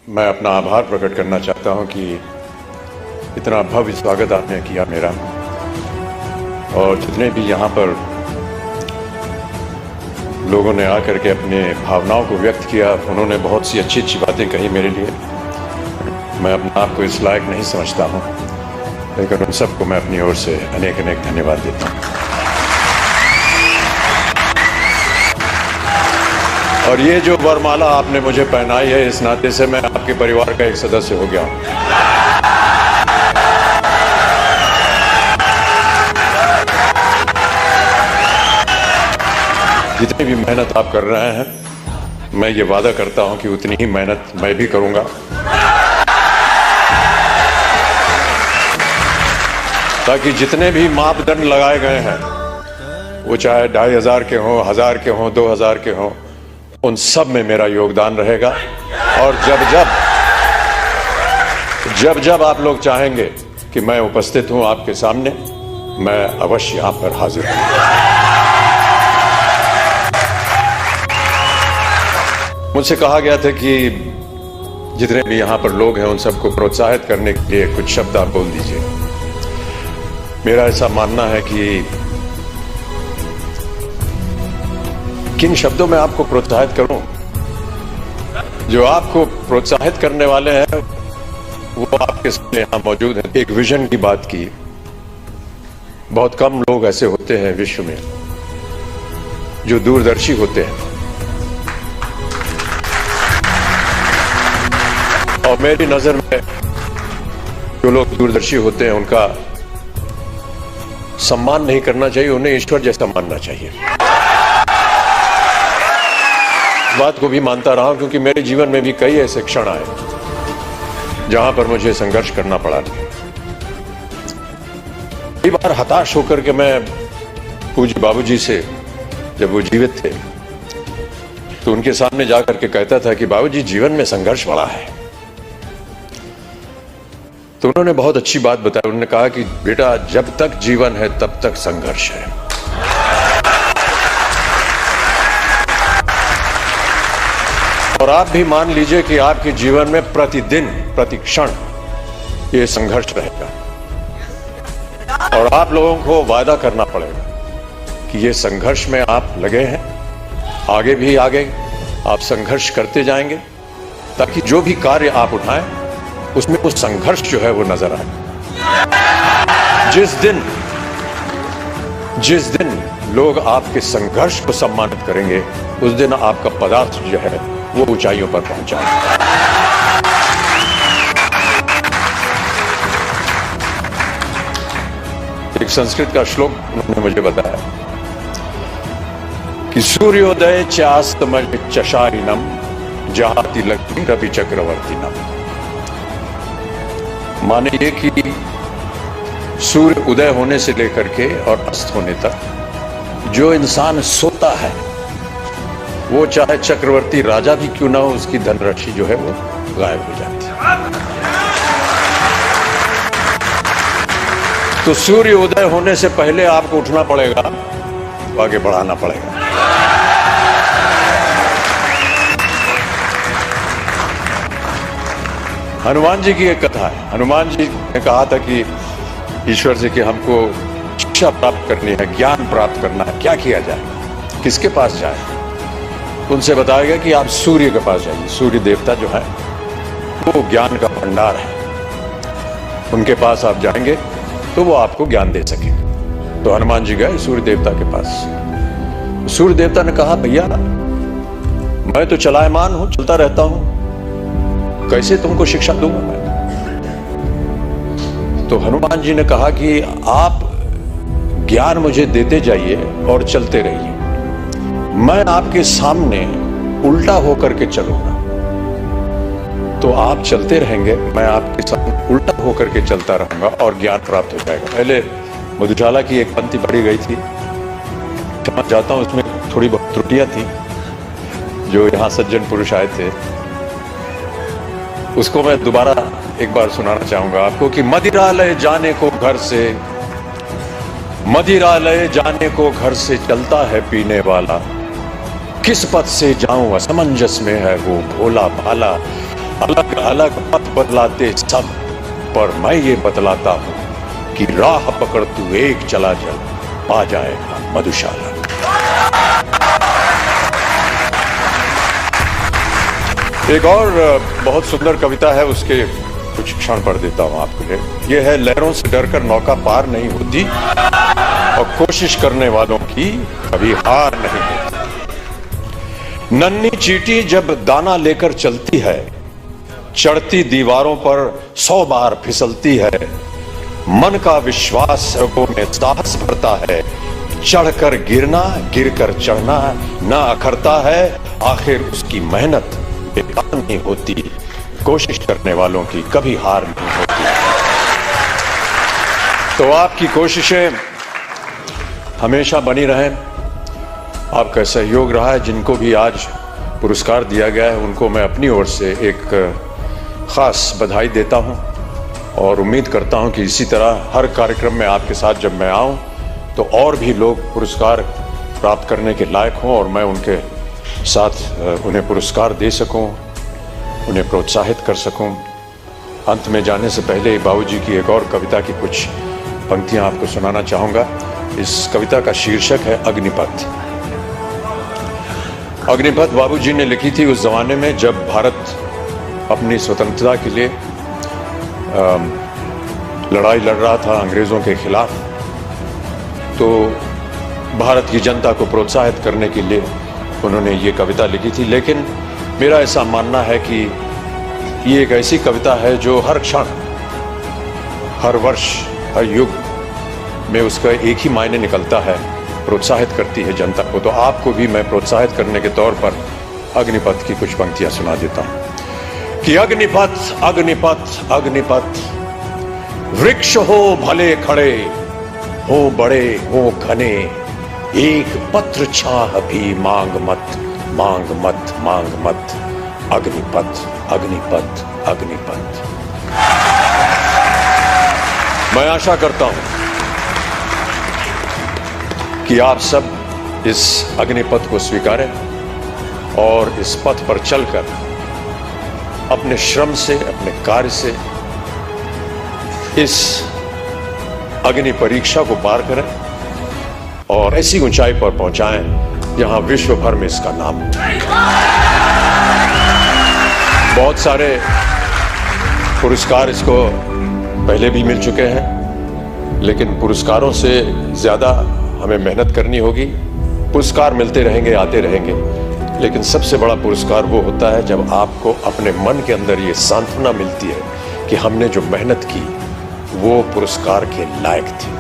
मैं अपना आभार प्रकट करना चाहता हूं कि इतना भव्य स्वागत आपने किया मेरा, और जितने भी यहाँ पर लोगों ने आकर के अपने भावनाओं को व्यक्त किया, उन्होंने बहुत सी अच्छी अच्छी बातें कही मेरे लिए। मैं अपने आप को इस लायक नहीं समझता हूँ, लेकिन उन सबको मैं अपनी ओर से अनेक अनेक धन्यवाद देता हूँ। और ये जो वरमाला आपने मुझे पहनाई है, इस नाते से मैं आपके परिवार का एक सदस्य हो गया हूँ। जितनी भी मेहनत आप कर रहे हैं, मैं ये वादा करता हूं कि उतनी ही मेहनत मैं भी करूंगा, ताकि जितने भी मापदंड लगाए गए हैं, वो चाहे 2500 के हों, 1000 के हों, 2000 के हों, उन सब में मेरा योगदान रहेगा। और जब जब आप लोग चाहेंगे कि मैं उपस्थित हूं आपके सामने, मैं अवश्य यहां पर हाजिर हूं। मुझसे कहा गया था कि जितने भी यहाँ पर लोग हैं उन सबको प्रोत्साहित करने के लिए कुछ शब्द आप बोल दीजिए। मेरा ऐसा मानना है कि किन शब्दों में आपको प्रोत्साहित करूं। जो आपको प्रोत्साहित करने वाले हैं वो आपके सामने यहाँ मौजूद हैं। एक विजन की बात की। बहुत कम लोग ऐसे होते हैं विश्व में जो दूरदर्शी होते हैं, और मेरी नजर में जो लोग दूरदर्शी होते हैं उनका सम्मान नहीं करना चाहिए, उन्हें ईश्वर जैसा मानना चाहिए। बात को भी मानता रहा, क्योंकि मेरे जीवन में भी कई ऐसे क्षण आए जहां पर मुझे संघर्ष करना पड़ा। कई बार हताश होकर के मैं पूज्य बाबूजी से, जब वो जीवित थे, तो उनके सामने जाकर के कहता था कि बाबूजी, जीवन में संघर्ष बड़ा है। तो उन्होंने बहुत अच्छी बात बताई। उन्होंने कहा कि बेटा, जब तक जीवन है तब तक संघर्ष है। और आप भी मान लीजिए कि आपके जीवन में प्रतिदिन, प्रति क्षण ये संघर्ष रहेगा, और आप लोगों को वादा करना पड़ेगा कि ये संघर्ष में आप लगे हैं, आगे भी आगे आप संघर्ष करते जाएंगे, ताकि जो भी कार्य आप उठाएं उसमें वो संघर्ष जो है वो नजर आए। जिस दिन लोग आपके संघर्ष को सम्मानित करेंगे, उस दिन आपका पदार्थ जो है वो ऊंचाइयों पर पहुंच जाएगा। एक संस्कृत का श्लोक उन्होंने मुझे बताया कि सूर्योदय चास्तमय चशारिनम जहाति लक्ष्मी रवि चक्रवर्तीनम। माने ये कि सूर्य उदय होने से लेकर के और अस्त होने तक जो इंसान सोता है, वो चाहे चक्रवर्ती राजा भी क्यों ना हो, उसकी धनराशि जो है वो गायब हो जाती है। तो सूर्य उदय होने से पहले आपको उठना पड़ेगा, तो आगे बढ़ाना पड़ेगा। हनुमान जी की एक कथा है। हनुमान जी ने कहा था कि ईश्वर से कि हमको शिक्षा प्राप्त करनी है, ज्ञान प्राप्त करना है, क्या किया जाए, किसके पास जाए। उनसे बताया गया कि आप सूर्य के पास जाइए। सूर्य देवता जो है वो ज्ञान का भंडार है, उनके पास आप जाएंगे तो वो आपको ज्ञान दे सकेंगे। तो हनुमान जी गए सूर्य देवता के पास। सूर्य देवता ने कहा, भैया मैं तो चलायमान हूं, चलता रहता हूं, कैसे तुमको शिक्षा दूंगा मैं। तो हनुमान जी ने कहा कि आप ज्ञान मुझे देते जाइए और चलते रहिए, मैं आपके सामने उल्टा होकर के चलूंगा। तो आप चलते रहेंगे, मैं आपके सामने उल्टा होकर के चलता रहूंगा और ज्ञान प्राप्त हो जाएगा। पहले मधुशाला की एक पंक्ति पढ़ी गई थी, समझ जाता हूं उसमें थोड़ी बहुत त्रुटियां थी, जो यहाँ सज्जन पुरुष आए थे, उसको मैं दोबारा एक बार सुनाना चाहूंगा आपको कि मदिरालय जाने को घर से, मदिरालय जाने को घर से चलता है पीने वाला, किस पथ से जाऊं असमंजस में है वो भोला भाला। अलग अलग पथ बदलाते सब, पर मैं ये बतलाता हूं कि राह पकड़ तू एक चला जा, पा जाएगा मधुशाला। एक और बहुत सुंदर कविता है, उसके कुछ क्षण पढ़ देता हूं आपके लिए। यह है, लहरों से डरकर नौका पार नहीं होती और कोशिश करने वालों की कभी हार नहीं होती। नन्ही चींटी जब दाना लेकर चलती है, चढ़ती दीवारों पर 100 बार फिसलती है। मन का विश्वास रगों में साहस भरता है, चढ़कर गिरना गिरकर चढ़ना ना अखरता है। आखिर उसकी मेहनत बेकार नहीं होती, कोशिश करने वालों की कभी हार नहीं होती। तो आपकी कोशिशें हमेशा बनी रहें। आपका सहयोग रहा है। जिनको भी आज पुरस्कार दिया गया है उनको मैं अपनी ओर से एक खास बधाई देता हूं और उम्मीद करता हूं कि इसी तरह हर कार्यक्रम में आपके साथ जब मैं आऊं तो और भी लोग पुरस्कार प्राप्त करने के लायक हों और मैं उनके साथ उन्हें पुरस्कार दे सकूं, उन्हें प्रोत्साहित कर सकूं। अंत में जाने से पहले बाबूजी की एक और कविता की कुछ पंक्तियां आपको सुनाना चाहूंगा। इस कविता का शीर्षक है अग्निपथ। अग्निपथ बाबूजी ने लिखी थी उस जमाने में जब भारत अपनी स्वतंत्रता के लिए लड़ाई लड़ रहा था अंग्रेजों के खिलाफ। तो भारत की जनता को प्रोत्साहित करने के लिए उन्होंने ये कविता लिखी थी। लेकिन मेरा ऐसा मानना है कि ये एक ऐसी कविता है जो हर क्षण, हर वर्ष, हर युग में उसका एक ही मायने निकलता है, प्रोत्साहित करती है जनता को। तो आपको भी मैं प्रोत्साहित करने के तौर पर अग्निपथ की कुछ पंक्तियां सुना देता हूं कि अग्निपथ अग्निपथ अग्निपथ, वृक्ष हो भले खड़े, हो बड़े हो घने, एक पत्र छाह भी मांग मत मांग मत मांग मत। अग्निपथ अग्निपथ अग्निपथ। मैं आशा करता हूं कि आप सब इस अग्निपथ को स्वीकारें और इस पथ पर चलकर अपने श्रम से, अपने कार्य से इस अग्नि परीक्षा को पार करें और ऐसी ऊंचाई पर पहुंचाएं जहां विश्व भर में इसका नाम हो। बहुत सारे पुरस्कार इसको पहले भी मिल चुके हैं, लेकिन पुरस्कारों से ज्यादा हमें मेहनत करनी होगी। पुरस्कार मिलते रहेंगे, आते रहेंगे, लेकिन सबसे बड़ा पुरस्कार वो होता है जब आपको अपने मन के अंदर ये सांत्वना मिलती है कि हमने जो मेहनत की वो पुरस्कार के लायक थी।